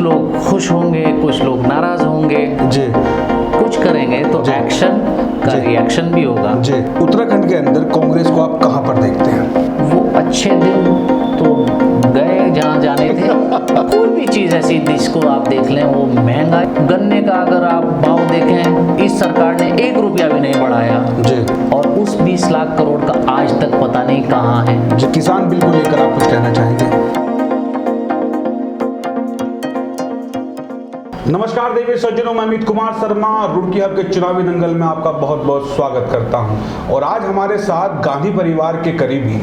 लोग खुश होंगे, कुछ लोग नाराज होंगे जी। कुछ करेंगे तो एक्शन का रिएक्शन भी होगा जी। उत्तराखंड के अंदर कांग्रेस को आप कहां पर देखते हैं? वो अच्छे दिन तो गए जहाँ जाने थे। कोई भी चीज़ ऐसी जिसको आप देख लें, वो महंगा गन्ने का अगर आप भाव देखें, इस सरकार ने 1 रुपया भी नहीं बढ़ाया जी। और उस 20 लाख करोड़ का आज तक पता नहीं कहाँ है। जी। किसान बिल को लेकर आप कुछ कहना चाहेंगे? नमस्कार देवी सज्जनों, मैं अमित कुमार शर्मा रुड़की हब के चुनावी दंगल में आपका बहुत बहुत स्वागत करता हूं। और आज हमारे साथ गांधी परिवार के करीबी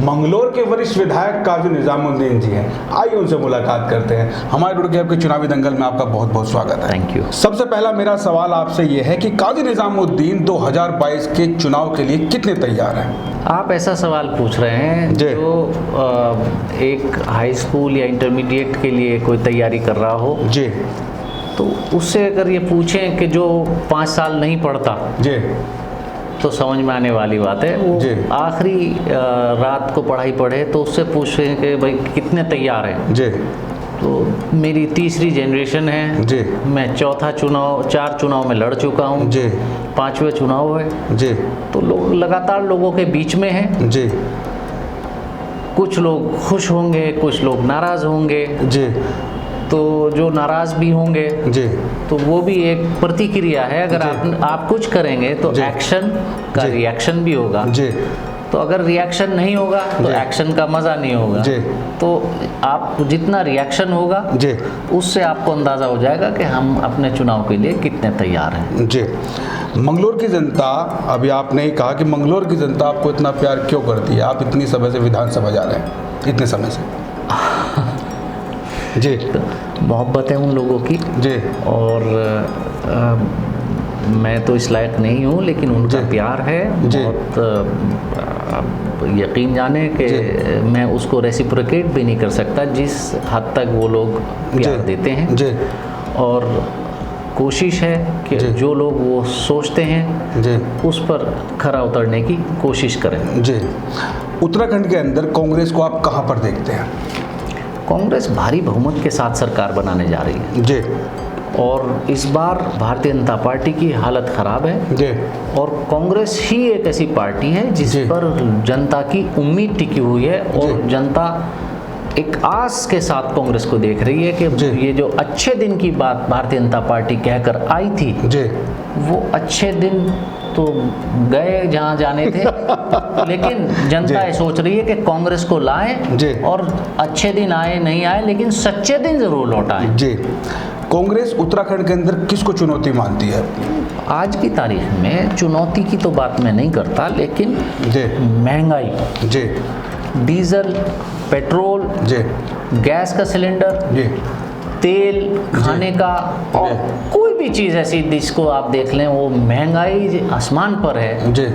मंगलौर के वरिष्ठ विधायक काजी निजामुद्दीन जी हैं। आइए उनसे मुलाकात करते हैं। हमारे रुड़की हब के चुनावी दंगल में आपका बहुत बहुत स्वागत है। Thank you. सबसे पहला मेरा सवाल आपसे यह है कि काजी निजामुद्दीन 2022 के चुनाव के लिए कितने तैयार हैं? आप ऐसा सवाल पूछ रहे हैं जो एक हाई स्कूल या इंटरमीडिएट के लिए कोई तैयारी कर रहा हो जी, तो उससे अगर ये पूछें कि जो 5 साल नहीं पढ़ता जी, तो समझ में आने वाली बात है। वो आखिरी रात को पढ़ाई पढ़े तो उससे पूछें कि भाई कितने तैयार हैं जी। तो मेरी तीसरी जनरेशन है जी। मैं 4 चुनाव में लड़ चुका हूँ जी। 5वें चुनाव है जी। तो लोग लगातार लोगों के बीच में हैं। जी। कुछ लोग खुश होंगे, कुछ लोग नाराज होंगे। जी। तो जो नाराज भी होंगे जी, तो वो भी एक प्रतिक्रिया है। अगर आप कुछ करेंगे तो एक्शन का रिएक्शन भी होगा। जी। तो अगर रिएक्शन नहीं होगा तो एक्शन का मज़ा नहीं होगा। जी। तो आप जितना रिएक्शन होगा जी, उससे आपको अंदाज़ा हो जाएगा कि हम अपने चुनाव के लिए कितने तैयार हैं। जी। मंगलौर की जनता, अभी आपने ही कहा कि मंगलौर की जनता आपको इतना प्यार क्यों करती है? आप इतनी समय से विधानसभा जा रहे हैं, इतने समय से। जी। तो मोहब्बत है उन लोगों की। जी। और मैं तो इस लायक नहीं हूँ, लेकिन उनका प्यार है बहुत। यकीन जाने कि मैं उसको रेसिप्रोकेट भी नहीं कर सकता जिस हद तक वो लोग प्यार देते हैं। जी। और कोशिश है कि जो लोग वो सोचते हैं जी, उस पर खरा उतरने की कोशिश करें। जी। उत्तराखंड के अंदर कांग्रेस को आप कहां पर देखते हैं? कांग्रेस भारी बहुमत के साथ सरकार बनाने जा रही है। जी। और इस बार भारतीय जनता पार्टी की हालत ख़राब है। जी। और कांग्रेस ही एक ऐसी पार्टी है जिस पर जनता की उम्मीद टिकी हुई है और जनता एक आस के साथ कांग्रेस को देख रही है कि ये जो अच्छे दिन की बात भारतीय जनता पार्टी कहकर आई थी, वो अच्छे दिन तो गए जहाँ जाने थे। लेकिन जनता ये सोच रही है कि कांग्रेस को लाएं और अच्छे दिन आए नहीं आए लेकिन सच्चे दिन जरूर लौटाएं। जी। कांग्रेस उत्तराखंड के अंदर किसको चुनौती मानती है? आज की तारीख में चुनौती की तो बात मैं नहीं करता, लेकिन महंगाई, जी, डीजल, पेट्रोल, जी, गैस का सिलेंडर, जी, तेल, खाने का और कोई भी चीज़ ऐसी जिसको आप देख लें, वो महंगाई आसमान पर है। जी।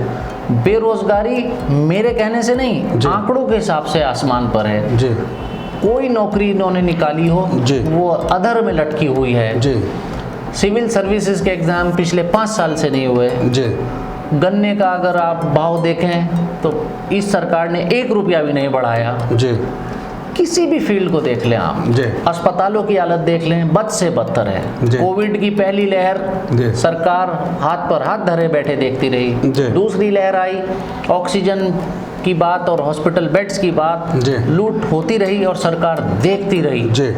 बेरोजगारी मेरे कहने से नहीं, आंकड़ों के हिसाब से आसमान पर है। जी। कोई नौकरी इन्होंने निकाली हो वो अधर में लटकी हुई है। जी। सिविल सर्विसेज के एग्ज़ाम पिछले 5 साल से नहीं हुए। जी। गन्ने का अगर आप भाव देखें तो इस सरकार ने 1 रुपया भी नहीं बढ़ाया। जी। किसी भी फील्ड को देख लें आप, अस्पतालों की हालत देख लें, बद से बदतर है। कोविड की पहली लहर सरकार हाथ पर हाथ धरे बैठे देखती रही। दूसरी लहर आई, ऑक्सीजन की बात और हॉस्पिटल बेड्स की बात, लूट होती रही और सरकार देखती रही।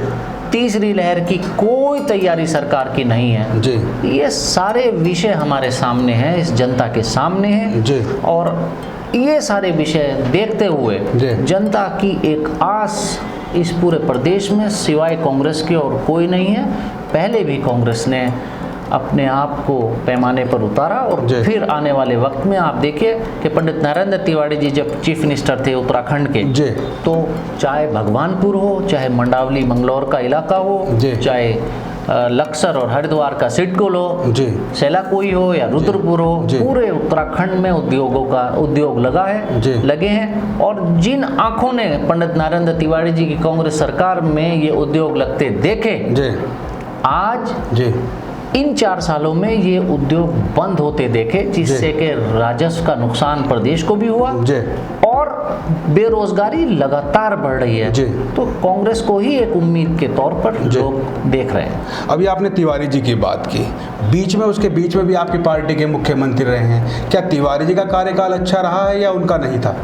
तीसरी लहर की कोई तैयारी सरकार की नहीं है। ये सारे विषय हमारे सामने हैं, इस जनता के सामने हैं। और ये सारे विषय देखते हुए जनता की एक आस इस पूरे प्रदेश में सिवाय कांग्रेस के और कोई नहीं है। पहले भी कांग्रेस ने अपने आप को पैमाने पर उतारा और फिर आने वाले वक्त में आप देखिए कि पंडित नरेंद्र तिवारी जी जब चीफ मिनिस्टर थे उत्तराखंड के, तो चाहे भगवानपुर हो, चाहे मंडावली मंगलौर का इलाका हो, चाहे लक्सर और हरिद्वार का सिडकुल हो, सेलाकोई हो या रुद्रपुर हो, पूरे उत्तराखंड में उद्योग लगे हैं। और जिन आंखों ने पंडित नरेंद्र तिवारी जी की कांग्रेस सरकार में ये उद्योग लगते देखे, आज इन 4 सालों में ये उद्योग बंद होते देखे, जिससे कि राजस्व का नुकसान प्रदेश को भी हुआ और बेरोजगारी लगातार बढ़ रही है, तो कांग्रेस को ही एक उम्मीद के तौर पर लोग देख रहे हैं। अभी आपने तिवारी जी की बात की, उसके बीच में भी आपकी पार्टी के मुख्यमंत्री रहे हैं। क्या तिवारी जी का कार्यकाल अच्छा रहा है या उनका नहीं था?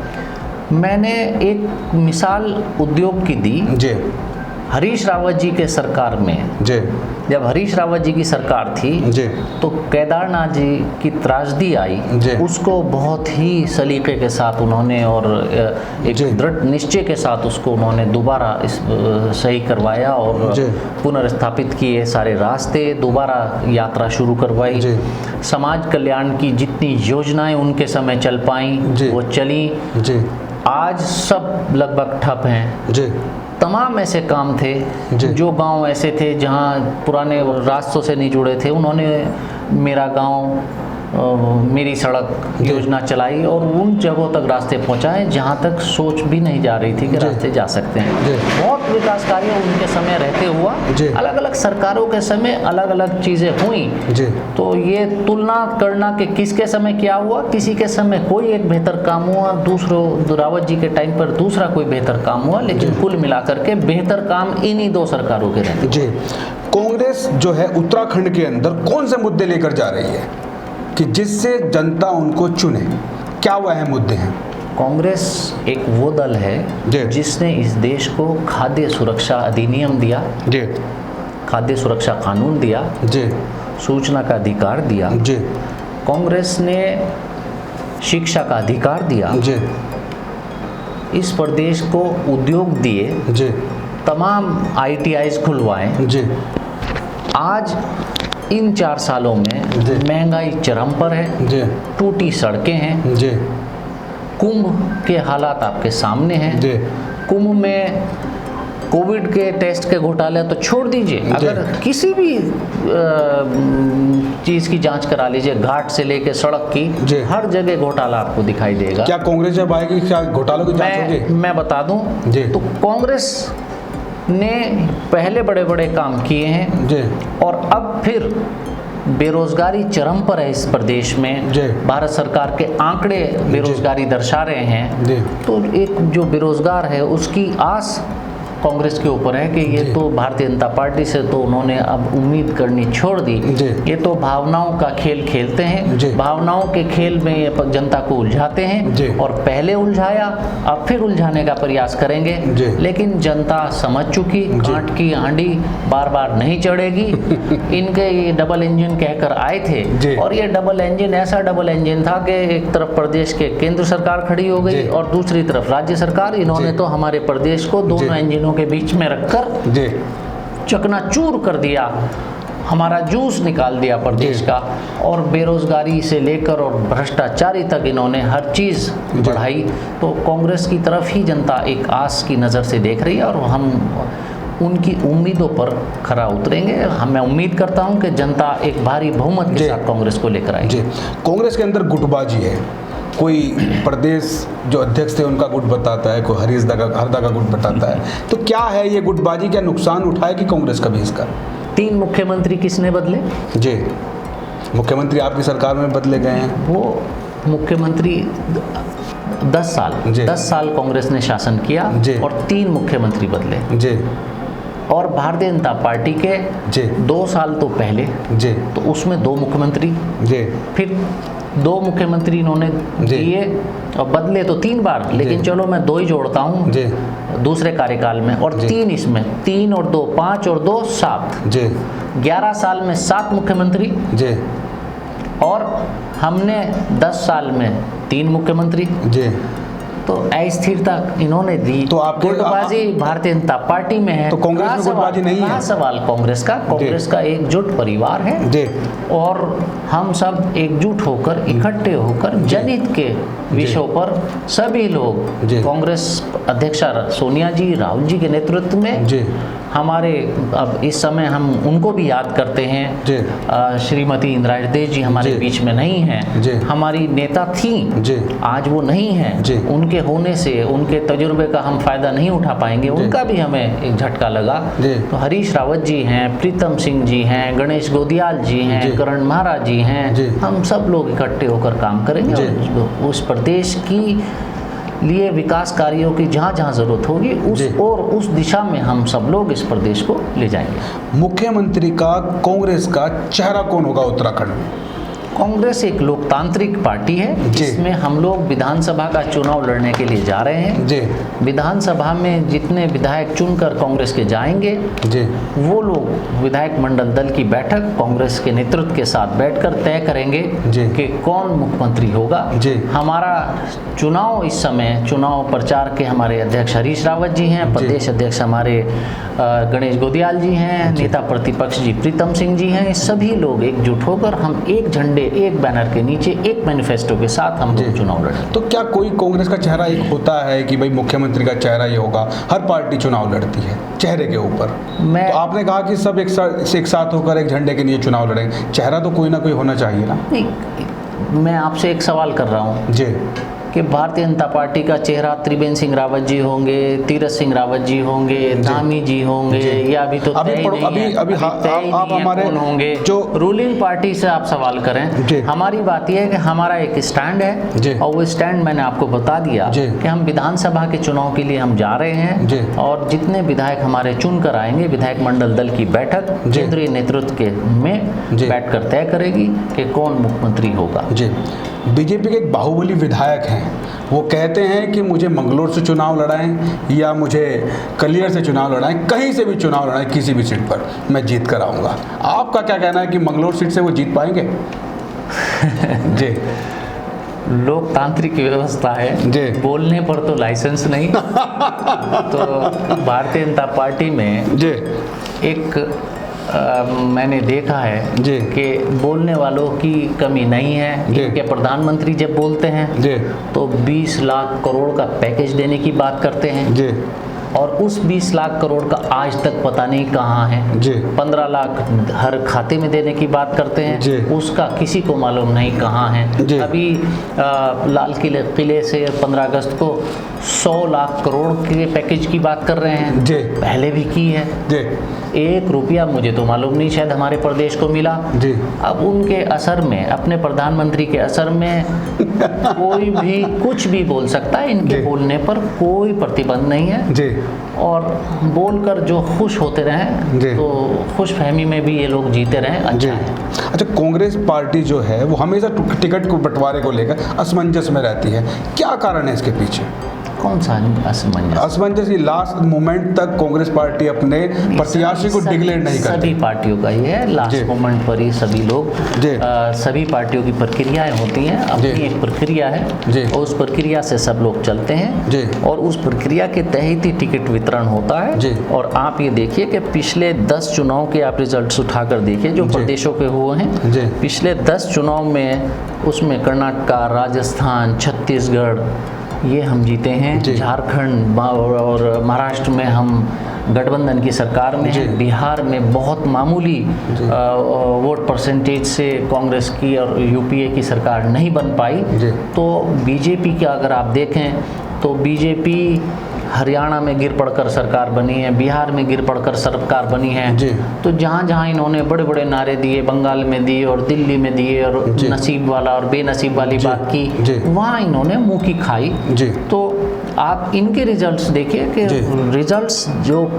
मैंने एक मिसाल उद्योग की दी जी। हरीश रावत जी के सरकार में जी। जब हरीश रावत जी की सरकार थी जी। तो केदारनाथ जी की त्रासदी आई, उसको बहुत ही सलीके के साथ उन्होंने और एक दृढ़ निश्चय के साथ उसको उन्होंने दोबारा सही करवाया और पुनर्स्थापित किए सारे रास्ते, दोबारा यात्रा शुरू करवाई। समाज कल्याण की जितनी योजनाएं उनके समय चल पाई वो चली। आज सब लगभग ठप हैं। तमाम ऐसे काम थे जो गांव ऐसे थे जहां पुराने रास्तों से नहीं जुड़े थे, उन्होंने मेरा गांव मेरी सड़क योजना चलाई और उन जगहों तक रास्ते पहुंचाए जहां तक सोच भी नहीं जा रही थी कि रास्ते जा सकते हैं। बहुत विकास कार्य उनके समय रहते हुआ, अलग अलग सरकारों के समय अलग अलग चीज़ें हुई। तो ये तुलना करना कि किसके समय क्या हुआ, किसी के समय कोई एक बेहतर काम हुआ, दूसरों रावत जी के टाइम पर दूसरा कोई बेहतर काम हुआ, लेकिन कुल मिलाकर के बेहतर काम इन्हीं दो सरकारों के रहते। कांग्रेस जो है उत्तराखंड के अंदर कौन से मुद्दे लेकर जा रही है कि जिससे जनता उनको चुने? क्या वो अहम मुद्दे हैं? कांग्रेस एक वो दल है जिसने इस देश को खाद्य सुरक्षा अधिनियम दिया, खाद्य सुरक्षा कानून दिया, सूचना का अधिकार दिया, कांग्रेस ने शिक्षा का अधिकार दिया, इस प्रदेश को उद्योग दिए, तमाम ITIs खुलवाए। आज इन 4 सालों में महंगाई चरम पर है, टूटी सड़कें हैं, कुंभ के हालात आपके सामने हैं। कुंभ में कोविड के टेस्ट के घोटाले तो छोड़ दीजिए, अगर किसी भी चीज़ की जांच करा लीजिए, घाट से लेके सड़क की, हर जगह घोटाला आपको दिखाई देगा। क्या कांग्रेस जब आएगी क्या घोटालों की जांच होगी? मैं बता दूं तो कांग्रेस ने पहले बड़े बड़े काम किए हैं और अब फिर बेरोजगारी चरम पर है इस प्रदेश में। भारत सरकार के आंकड़े बेरोजगारी दर्शा रहे हैं। तो एक जो बेरोजगार है उसकी आस कांग्रेस के ऊपर है कि ये तो भारतीय जनता पार्टी से तो उन्होंने अब उम्मीद करनी छोड़ दी। ये तो भावनाओं का खेल खेलते हैं, भावनाओं के खेल में ये जनता को उलझाते हैं और पहले उलझाया अब फिर उलझाने का प्रयास करेंगे, लेकिन जनता समझ चुकी कांट की हांडी बार बार नहीं चढ़ेगी। इनके ये डबल इंजन कहकर आए थे और ये डबल इंजन ऐसा डबल इंजन था कि एक तरफ प्रदेश के केंद्र सरकार खड़ी हो गई और दूसरी तरफ राज्य सरकार। इन्होंने तो हमारे प्रदेश को दोनों इंजनों के बीच में रखकर चकनाचूर कर दिया, हमारा जूस निकाल दिया प्रदेश का, और बेरोजगारी से लेकर और भ्रष्टाचारी तक इन्होंने हर चीज़ बढ़ाई। तो कांग्रेस की तरफ ही जनता एक आस की नज़र से देख रही है और हम उनकी उम्मीदों पर खरा उतरेंगे। मैं उम्मीद करता हूं कि जनता एक भारी बहुमत के साथ कांग्रेस को लेकर आएगी। कांग्रेस के अंदर गुटबाजी है, कोई प्रदेश जो अध्यक्ष थे उनका गुट बताता है, कोई हरदा का गुट बताता है। तो क्या है ये गुटबाजी, क्या नुकसान उठाएगी कांग्रेस कभी इसका? 3 मुख्यमंत्री किसने बदले? मुख्यमंत्री आपकी सरकार में बदले गए हैं। वो मुख्यमंत्री 10 साल कांग्रेस ने शासन किया और 3 मुख्यमंत्री बदले। और भारतीय जनता पार्टी के 2 साल तो पहले तो उसमें 2 मुख्यमंत्री, फिर 2 मुख्यमंत्री इन्होंने दिए और बदले तो 3 बार, लेकिन चलो मैं 2 ही जोड़ता हूँ दूसरे कार्यकाल में, और 3 इसमें 3 और 2 5 और 2 7 11 साल में 7 मुख्यमंत्री और हमने 10 साल में 3 मुख्यमंत्री। तो अस्थिरता इन्होंने दी। तो आपके गुटबाजी भारतीय जनता पार्टी में है, तो कांग्रेस में गुटबाजी नहीं है। सवाल कांग्रेस का एकजुट परिवार है और हम सब एकजुट होकर इकट्ठे होकर जनहित के विषयों पर सभी लोग, कांग्रेस अध्यक्षा सोनिया जी, राहुल जी के नेतृत्व में हमारे, अब इस समय हम उनको भी याद करते हैं। श्रीमती इंदिरा हृदय जी हमारे बीच में नहीं हैं, हमारी नेता थी, आज वो नहीं हैं। उनके होने से उनके तजुर्बे का हम फायदा नहीं उठा पाएंगे, उनका भी हमें एक झटका लगा। तो हरीश रावत जी हैं, प्रीतम सिंह जी हैं, गणेश गोदियाल जी हैं, करण महाराज जी हैं, हम सब लोग इकट्ठे होकर काम करेंगे और उस प्रदेश की लिए विकास कार्यों की जहाँ जहाँ जरूरत होगी उस दिशा में हम सब लोग इस प्रदेश को ले जाएंगे। मुख्यमंत्री का कांग्रेस का चेहरा कौन होगा उत्तराखंड में? कांग्रेस एक लोकतांत्रिक पार्टी है जिसमें हम लोग विधानसभा का चुनाव लड़ने के लिए जा रहे हैं जी। विधानसभा में जितने विधायक चुनकर कांग्रेस के जाएंगे जी, वो लोग विधायक मंडल दल की बैठक कांग्रेस के नेतृत्व के साथ बैठकर तय करेंगे कि कौन मुख्यमंत्री होगा जी। हमारा चुनाव इस समय चुनाव प्रचार के हमारे अध्यक्ष हरीश रावत जी हैं, प्रदेश अध्यक्ष हमारे गणेश गोदियाल जी हैं, नेता प्रतिपक्ष जी प्रीतम सिंह जी हैं। सभी लोग एकजुट होकर हम एक झंडे एक बैनर के नीचे एक मैनिफेस्टो के साथ हम लोग चुनाव लड़ेंगे। तो क्या कोई कांग्रेस का चेहरा एक होता है कि भाई मुख्यमंत्री का चेहरा ये होगा? हर पार्टी चुनाव लड़ती है चेहरे के ऊपर। तो आपने कहा कि सब एक साथ होकर एक झंडे के नीचे चुनाव लड़ेंगे, चेहरा तो कोई ना कोई होना चाहिए ना। नहीं, मैं आपसे एक सवाल कर रहा हूँ जी कि भारतीय जनता पार्टी का चेहरा त्रिवेंद्र सिंह रावत जी होंगे, तीरथ सिंह रावत जी होंगे, धामी जी होंगे, या अभी तो तय नहीं है, आप हमारे होंगे जो रूलिंग पार्टी से आप सवाल करें। हमारी बात यह है कि हमारा एक स्टैंड है और वो स्टैंड मैंने आपको बता दिया कि हम विधानसभा के चुनाव के लिए हम जा रहे हैं और जितने विधायक हमारे चुन कर आएंगे विधायक मंडल दल की बैठक केंद्रीय नेतृत्व के में बैठकर तय करेगी कि कौन मुख्यमंत्री होगा। बीजेपी के एक बाहुबली विधायक हैं, वो कहते हैं कि मुझे मंगलोर से चुनाव लड़ाएं या मुझे कलियर से चुनाव लड़ाएं, कहीं से भी चुनाव लड़ाएं, किसी भी सीट पर मैं जीत कर आऊँगा। आपका क्या कहना है कि मंगलोर सीट से वो जीत पाएंगे? जी लोकतांत्रिक व्यवस्था है जी, बोलने पर तो लाइसेंस नहीं। तो भारतीय जनता पार्टी में जी एक मैंने देखा है कि बोलने वालों की कमी नहीं है। इनके प्रधानमंत्री जब बोलते हैं तो 20 लाख करोड़ का पैकेज देने की बात करते हैं और उस 20 लाख करोड़ का आज तक पता नहीं कहाँ है। 15 लाख हर खाते में देने की बात करते हैं, उसका किसी को मालूम नहीं कहाँ है। अभी लाल किले से 15 अगस्त को 100 लाख करोड़ के पैकेज की बात कर रहे हैं, पहले भी की है। 1 रुपया मुझे तो मालूम नहीं शायद हमारे प्रदेश को मिला। अब उनके असर में, अपने प्रधानमंत्री के असर में कोई भी कुछ भी बोल सकता है, इनके बोलने पर कोई प्रतिबंध नहीं है और बोलकर जो खुश होते रहें तो खुश फहमी में भी ये लोग जीते रहें, अच्छा है। अच्छा, कांग्रेस पार्टी जो है वो हमेशा टिकट को बंटवारे को लेकर असमंजस में रहती है, क्या कारण है इसके पीछे? कौन सा असमंजस? लास्ट मोमेंट तक कांग्रेस पार्टी अपने प्रत्याशी को डिक्लेयर नहीं करती। सभी पार्टियों का ये है, लास्ट मोमेंट पर ही सभी लोग सभी पार्टियों की प्रक्रियाएं होती हैं, अपनी एक प्रक्रिया है और उस प्रक्रिया से सब लोग चलते हैं और उस प्रक्रिया के तहत ही टिकट वितरण होता है। और आप ये देखिए कि पिछले 10 चुनाव के आप रिजल्ट्स उठाकर देखिए जो प्रदेशों के हुए हैं, पिछले 10 चुनाव में उसमें कर्नाटक, राजस्थान, छत्तीसगढ़ ये हम जीते हैं, झारखंड और महाराष्ट्र में हम गठबंधन की सरकार में हैं, बिहार में बहुत मामूली वोट परसेंटेज से कांग्रेस की और यूपीए की सरकार नहीं बन पाई। तो बीजेपी का अगर आप देखें तो बीजेपी हरियाणा में गिर पड़कर सरकार बनी है, बिहार में गिर पड़कर सरकार बनी है। तो जहाँ जहाँ इन्होंने बड़े बड़े नारे दिए, बंगाल में दिए और दिल्ली में दिए और नसीब वाला और बेनसीब वाली बात की, वहाँ इन्होंने मुंह की खाई। तो आप इनके रिजल्ट्स देखिए कि रिजल्ट्स जो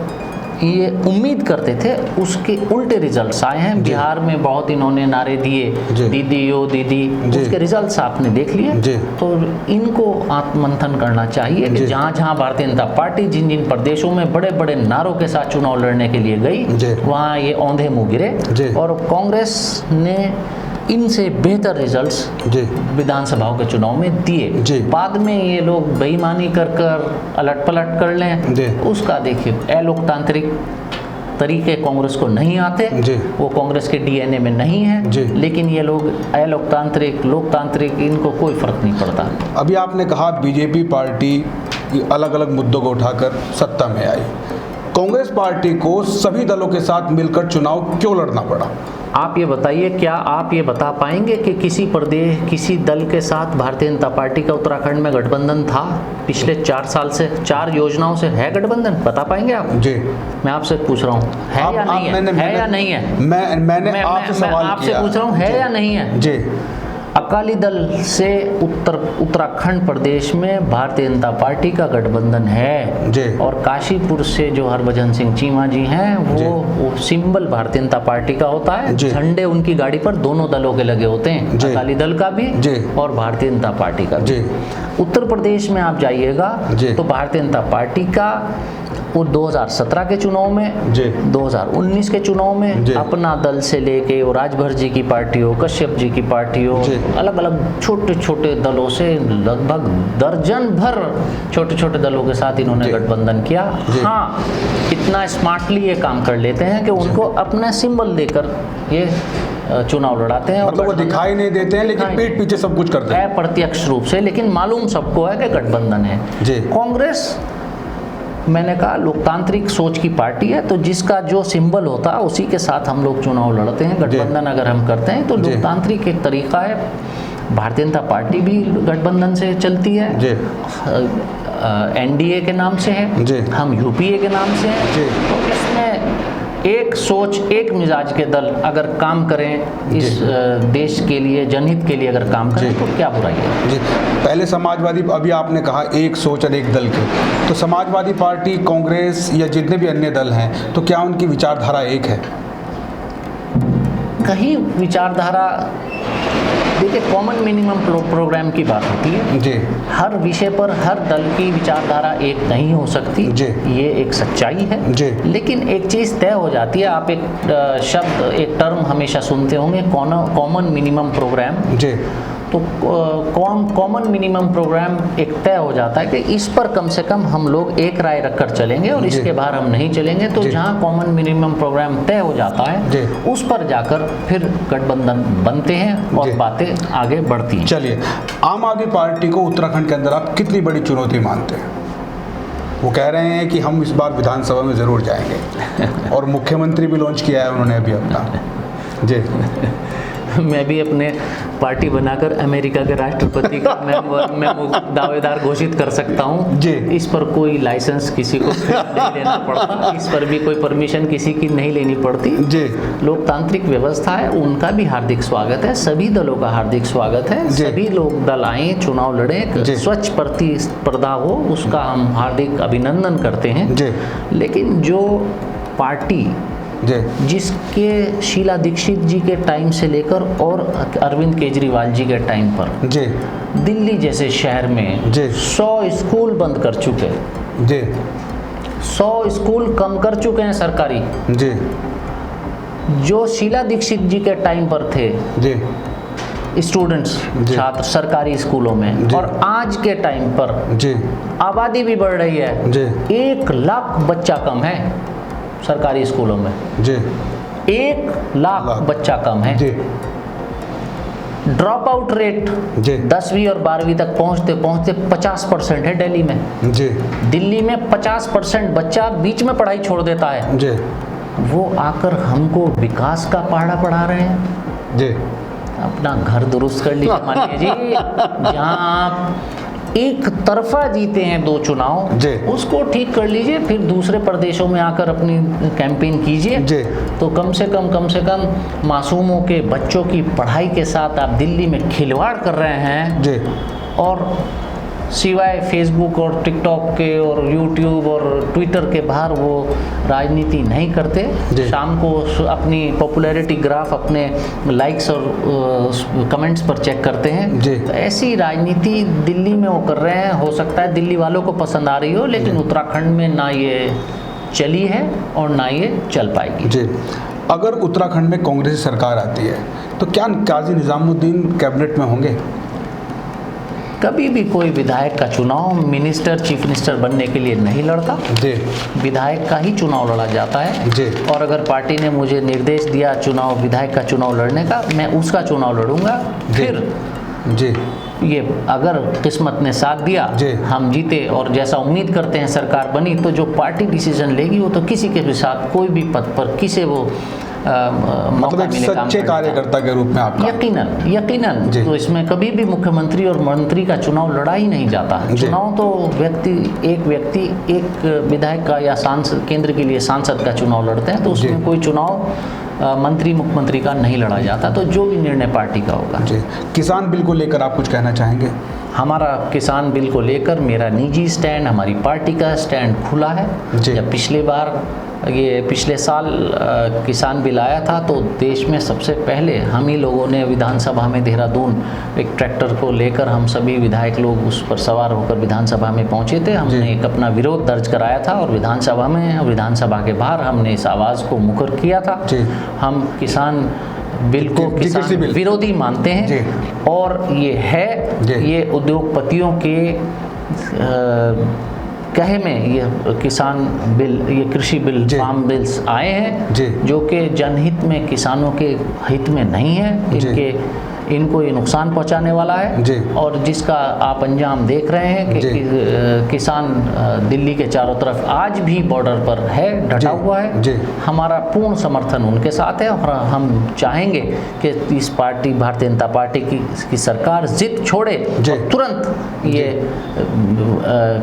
ये उम्मीद करते थे उसके उल्टे रिजल्ट्स आए हैं। बिहार में बहुत इन्होंने नारे दिए, दीदी ओ दीदी, उसके रिजल्ट्स आपने देख लिए। तो इनको आत्ममंथन करना चाहिए कि जहाँ जहाँ भारतीय जनता पार्टी जिन जिन प्रदेशों में बड़े बड़े नारों के साथ चुनाव लड़ने के लिए गई, वहाँ ये औंधे मुँह गिरे और कांग्रेस ने इनसे बेहतर रिजल्ट्स विधानसभाओं के चुनाव में दिए। बाद में ये लोग बेईमानी कर अलट पलट कर लें, उसका देखिए अलोकतांत्रिक तरीके कांग्रेस को नहीं आते, वो कांग्रेस के डीएनए में नहीं है। लेकिन ये लोग अलोकतांत्रिक लोकतांत्रिक इनको कोई फर्क नहीं पड़ता। अभी आपने कहा बीजेपी पार्टी अलग अलग मुद्दों को उठाकर सत्ता में आई, कांग्रेस पार्टी को सभी दलों के साथ मिलकर चुनाव क्यों लड़ना पड़ा? आप ये बताइए, क्या आप ये बता पाएंगे कि किसी प्रदेश किसी दल के साथ भारतीय जनता पार्टी का उत्तराखंड में गठबंधन था पिछले 4 साल से? 4 योजनाओं से है गठबंधन? बता पाएंगे आप? मैं आपसे पूछ रहा हूँ, है या नहीं है? है या नहीं है? मैंने आपसे सवाल आपसे पूछ रहा हूँ, है या नहीं है? जी। अब अकाली दल से उत्तराखंड प्रदेश में भारतीय जनता पार्टी का गठबंधन है जी। और काशीपुर से जो हरभजन सिंह चीमा जी हैं वो सिंबल भारतीय जनता पार्टी का होता है। झंडे उनकी गाड़ी पर दोनों दलों के लगे होते हैं, अकाली दल का भी और भारतीय जनता पार्टी का भी। उत्तर प्रदेश में आप जाइएगा तो भारतीय जनता पार्टी का वो 2017 के चुनाव में, 2019 के चुनाव में अपना दल से लेके वो राजभर जी की पार्टी हो, कश्यप जी की पार्टी हो, अलग अलग छोटे छोटे दलों से लगभग दर्जन भर छोटे छोटे दलों के साथ इन्होंने गठबंधन किया। हाँ, इतना स्मार्टली ये काम कर लेते हैं कि उनको अपना सिंबल देकर ये चुनाव लड़ाते हैं। मतलब वो दिखाई नहीं देते हैं लेकिन पीठ पीछे सब कुछ करते हैं अप्रत्यक्ष रूप से, लेकिन मालूम सबको है कि गठबंधन है। कांग्रेस, मैंने कहा, लोकतांत्रिक सोच की पार्टी है, तो जिसका जो सिंबल होता है उसी के साथ हम लोग चुनाव लड़ते हैं। गठबंधन अगर हम करते हैं तो लोकतांत्रिक एक तरीका है। भारतीय जनता पार्टी भी गठबंधन से चलती है, एनडीए के नाम से है, हम यूपीए के नाम से हैं। तो इसमें एक सोच, एक मिजाज के दल अगर काम करें, इस देश के लिए, जनहित के लिए अगर काम करें तो क्या बुराई है। जी, पहले समाजवादी, अभी आपने कहा एक सोच और एक दल के, तो समाजवादी पार्टी, कांग्रेस या जितने भी अन्य दल हैं, तो क्या उनकी विचारधारा एक है? कहीं विचारधारा, देखिए, कॉमन मिनिमम प्रोग्राम की बात होती है जी। हर विषय पर हर दल की विचारधारा एक नहीं हो सकती जी। ये एक सच्चाई है जी। लेकिन एक चीज़ तय हो जाती है, आप एक शब्द, एक टर्म हमेशा सुनते होंगे, कॉमन मिनिमम प्रोग्राम जी। तो कॉमन मिनिमम प्रोग्राम एक तय हो जाता है कि इस पर कम से कम हम लोग एक राय रखकर चलेंगे और इसके बाहर हम नहीं चलेंगे। तो जहाँ कॉमन मिनिमम प्रोग्राम तय हो जाता है उस पर जाकर फिर गठबंधन बनते हैं और बातें आगे बढ़ती हैं। चलिए, आम आदमी पार्टी को उत्तराखंड के अंदर आप कितनी बड़ी चुनौती मानते हैं? वो कह रहे हैं कि हम इस बार विधानसभा में ज़रूर जाएंगे और मुख्यमंत्री भी लॉन्च किया है उन्होंने अभी अपना जी। मैं भी अपने पार्टी बनाकर अमेरिका के राष्ट्रपति का मैं दावेदार घोषित कर सकता हूँ जी। इस पर कोई लाइसेंस किसी को नहीं लेना पड़ता, इस पर भी कोई परमिशन किसी की नहीं लेनी पड़ती जी। लोकतांत्रिक व्यवस्था है, उनका भी हार्दिक स्वागत है, सभी दलों का हार्दिक स्वागत है। सभी लोग दल आए, चुनाव लड़े, स्वच्छ प्रतिस्पर्धा हो, उसका हम हार्दिक अभिनंदन करते हैं। लेकिन जो पार्टी जिसके शीला दीक्षित जी के टाइम से लेकर और अरविंद केजरीवाल जी के टाइम पर जी, दिल्ली जैसे शहर में 100 स्कूल बंद कर चुके जी, 100 स्कूल कम कर चुके हैं सरकारी जी। जो शीला दीक्षित जी के टाइम पर थे जी स्टूडेंट्स, छात्र सरकारी स्कूलों में, और आज के टाइम पर जी आबादी भी बढ़ रही है जी। 1 लाख बच्चा कम है सरकारी स्कूलों में जी, 1 लाख बच्चा कम है जी। ड्रॉप आउट रेट जी 10वीं और 12वीं तक पहुंचते पहुंचते 50% है दिल्ली में जी। दिल्ली में 50% बच्चा बीच में पढ़ाई छोड़ देता है जी। वो आकर हमको विकास का पहाड़ा पढ़ा रहे हैं जी। अपना घर दुरुस्त कर लीजिए, मानिए जी, जहाँ आप एक तरफा जीते हैं 2 चुनाव, उसको ठीक कर लीजिए, फिर दूसरे प्रदेशों में आकर अपनी कैंपेन कीजिए। तो कम से कम मासूमों के बच्चों की पढ़ाई के साथ आप दिल्ली में खिलवाड़ कर रहे हैं और सिवाय फेसबुक और टिकटॉक के और यूट्यूब और ट्विटर के बाहर वो राजनीति नहीं करते। शाम को अपनी पॉपुलैरिटी ग्राफ अपने लाइक्स और कमेंट्स पर चेक करते हैं। तो ऐसी राजनीति दिल्ली में वो कर रहे हैं। हो सकता है दिल्ली वालों को पसंद आ रही हो, लेकिन उत्तराखंड में ना ये चली है और ना ये चल पाएगी जी। अगर उत्तराखंड में कांग्रेस सरकार आती है तो क्या काजी निजामुद्दीन कैबिनेट में होंगे? कभी भी कोई विधायक का चुनाव मिनिस्टर, चीफ मिनिस्टर बनने के लिए नहीं लड़ता जी। विधायक का ही चुनाव लड़ा जाता है जी। और अगर पार्टी ने मुझे निर्देश दिया चुनाव, विधायक का चुनाव लड़ने का, मैं उसका चुनाव लड़ूंगा। फिर जी ये अगर किस्मत ने साथ दिया, हम जीते और जैसा उम्मीद करते हैं सरकार बनी, तो जो पार्टी डिसीजन लेगी वो तो किसी के भी साथ कोई भी पद पर किसे वो मतलब एक सच्चे कार्यकर्ता के रूप में आपका यकीनन तो इसमें कभी भी मुख्यमंत्री और मंत्री का चुनाव लड़ा ही नहीं जाता। चुनाव तो एक व्यक्ति एक विधायक का या सांसद, केंद्र के लिए सांसद का चुनाव लड़ते हैं, तो उसमें कोई चुनाव मंत्री मुख्यमंत्री का नहीं लड़ा जाता। तो जो भी निर्णय पार्टी का होगा। जी, किसान बिल को लेकर आप कुछ कहना चाहेंगे? हमारा किसान बिल को लेकर मेरा निजी स्टैंड, हमारी पार्टी का स्टैंड खुला है। जब पिछले साल किसान बिल आया था तो देश में सबसे पहले हम ही लोगों ने विधानसभा में देहरादून एक ट्रैक्टर को लेकर हम सभी विधायक लोग उस पर सवार होकर विधानसभा में पहुंचे थे। हमने एक अपना विरोध दर्ज कराया था और विधानसभा में, विधानसभा के बाहर हमने इस आवाज़ को मुखर किया था। हम किसान बिल को किसान विरोधी मानते हैं और ये उद्योगपतियों के कहे में ये किसान बिल, ये कृषि बिल, फार्म बिल्स आए हैं जो कि जनहित में, किसानों के हित में नहीं है। इनको ये नुकसान पहुंचाने वाला है और जिसका आप अंजाम देख रहे हैं कि किसान दिल्ली के चारों तरफ आज भी बॉर्डर पर है, डटा हुआ है। हमारा पूर्ण समर्थन उनके साथ है और हम चाहेंगे कि इस पार्टी, भारतीय जनता पार्टी की सरकार जिद छोड़े और तुरंत ये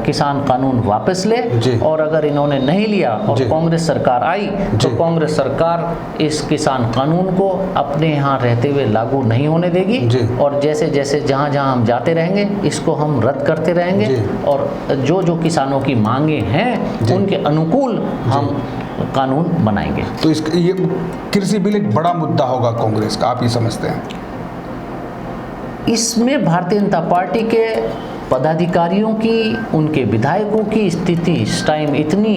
किसान कानून वापस ले। और अगर इन्होंने नहीं लिया और कांग्रेस सरकार आई तो कांग्रेस सरकार इस किसान कानून को अपने यहाँ रहते हुए लागू नहीं होने देगी और जैसे जैसे जहाँ जहाँ हम जाते रहेंगे इसको हम रद्द करते रहेंगे और जो किसानों की मांगे हैं उनके अनुकूल हम कानून बनाएंगे। तो ये कृषि बिल एक बड़ा मुद्दा होगा कांग्रेस का, आप ये समझते हैं? इसमें भारतीय जनता पार्टी के पदाधिकारियों की, उनके विधायकों की स्थिति इस टाइम इतनी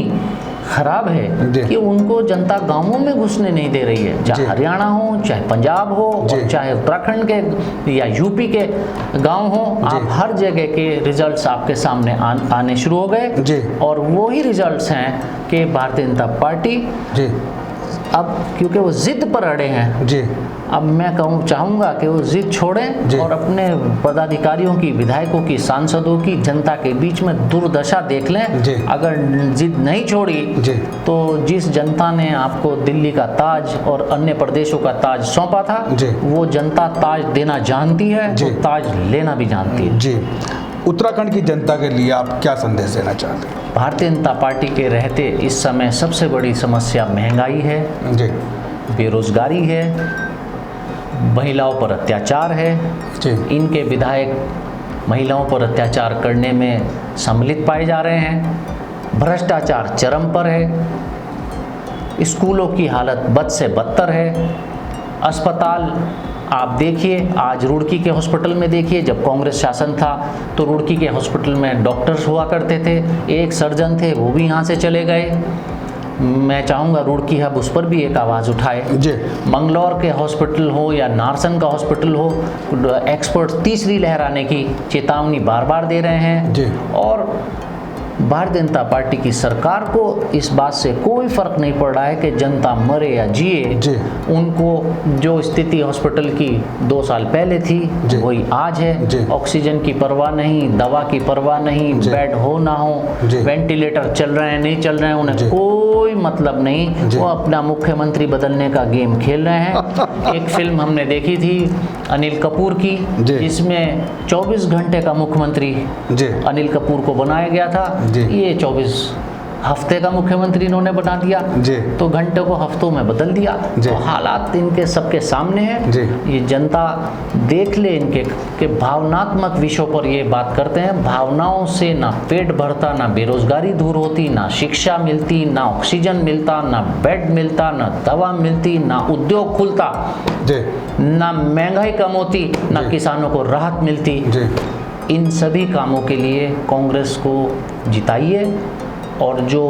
खराब है कि उनको जनता गांवों में घुसने नहीं दे रही है। चाहे हरियाणा हो, चाहे पंजाब हो, चाहे उत्तराखंड के या यूपी के गांव हो, आप हर जगह के रिजल्ट्स आपके सामने आने शुरू हो गए और वही रिजल्ट्स हैं कि भारतीय जनता पार्टी अब, क्योंकि वो जिद पर अड़े हैं, अब मैं चाहूँगा कि वो जिद छोड़ें और अपने पदाधिकारियों की, विधायकों की, सांसदों की, जनता के बीच में दुर्दशा देख लें। अगर जिद नहीं छोड़ी तो जिस जनता ने आपको दिल्ली का ताज और अन्य प्रदेशों का ताज सौंपा था, वो जनता ताज देना जानती है, वो ताज लेना भी जानती है। उत्तराखंड की जनता के लिए आप क्या संदेश देना चाहते हैं? भारतीय जनता पार्टी के रहते इस समय सबसे बड़ी समस्या महंगाई है, बेरोजगारी है, महिलाओं पर अत्याचार है। इनके विधायक महिलाओं पर अत्याचार करने में सम्मिलित पाए जा रहे हैं। भ्रष्टाचार चरम पर है। स्कूलों की हालत बद से बदतर है। अस्पताल आप देखिए, आज रुड़की के हॉस्पिटल में देखिए, जब कांग्रेस शासन था तो रुड़की के हॉस्पिटल में डॉक्टर्स हुआ करते थे, एक सर्जन थे, वो भी यहाँ से चले गए। मैं चाहूँगा रुड़की हब उस पर भी एक आवाज़ उठाए। मंगलौर के हॉस्पिटल हो या नारसन का हॉस्पिटल हो, एक्सपर्ट तीसरी लहर आने की चेतावनी बार बार दे रहे हैं और भारतीय जनता पार्टी की सरकार को इस बात से कोई फर्क नहीं पड़ रहा है कि जनता मरे या जिए। उनको जो स्थिति हॉस्पिटल की 2 साल पहले थी वही आज है। ऑक्सीजन की परवाह नहीं, दवा की परवाह नहीं, बेड हो ना हो, वेंटिलेटर चल रहे हैं नहीं चल रहे हैं, उन्हें कोई मतलब नहीं। वो अपना मुख्यमंत्री बदलने का गेम खेल रहे हैं। एक फिल्म हमने देखी थी अनिल कपूर की, जिसमें 24 घंटे का मुख्यमंत्री अनिल कपूर को बनाया गया था। ये 24 हफ्ते का मुख्यमंत्री इन्होंने बना दिया, तो घंटे को हफ्तों में बदल दिया। तो हालात इनके सबके सामने हैं। ये जनता देख ले इनके कि भावनात्मक विषयों पर ये बात करते हैं। भावनाओं से ना पेट भरता, ना बेरोजगारी दूर होती, ना शिक्षा मिलती, ना ऑक्सीजन मिलता, ना बेड मिलता, ना दवा मिलती, ना उद्योग खुलता, ना महंगाई कम होती, ना किसानों को राहत मिलती। इन सभी कामों के लिए कांग्रेस को जिताइए और जो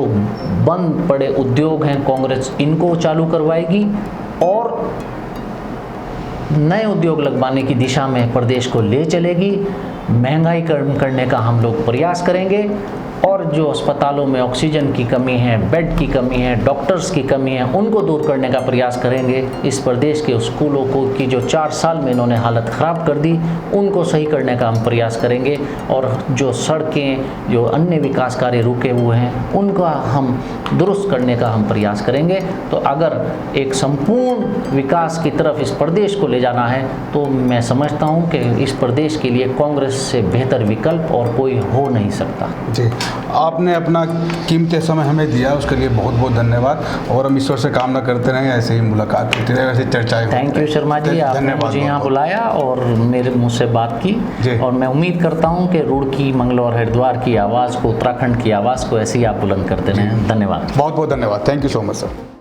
बंद पड़े उद्योग हैं कांग्रेस इनको चालू करवाएगी और नए उद्योग लगवाने की दिशा में प्रदेश को ले चलेगी। महंगाई कम करने का हम लोग प्रयास करेंगे और जो अस्पतालों में ऑक्सीजन की कमी है, बेड की कमी है, डॉक्टर्स की कमी है, उनको दूर करने का प्रयास करेंगे। इस प्रदेश के स्कूलों को की जो 4 साल में इन्होंने हालत ख़राब कर दी, उनको सही करने का हम प्रयास करेंगे और जो सड़कें, जो अन्य विकास कार्य रुके हुए हैं, उनका हम दुरुस्त करने का हम प्रयास करेंगे। तो अगर एक संपूर्ण विकास की तरफ इस प्रदेश को ले जाना है तो मैं समझता हूँ कि इस प्रदेश के लिए कांग्रेस से बेहतर विकल्प और कोई हो नहीं सकता। जी। आपने अपना कीमती समय हमें दिया, उसके लिए बहुत बहुत धन्यवाद। और हम ईश्वर से कामना करते रहें ऐसे ही मुलाकात होती रहे, ऐसी चर्चाएं। थैंक यू शर्मा जी, आपने मुझे यहाँ बुलाया और मेरे मुझसे बात की, और मैं उम्मीद करता हूँ कि रुड़की, मंगलौर, हरिद्वार की आवाज़ को, उत्तराखंड की आवाज़ को ऐसे ही आप बुलंद करते रहें। धन्यवाद, बहुत बहुत धन्यवाद। Thank you so much sir.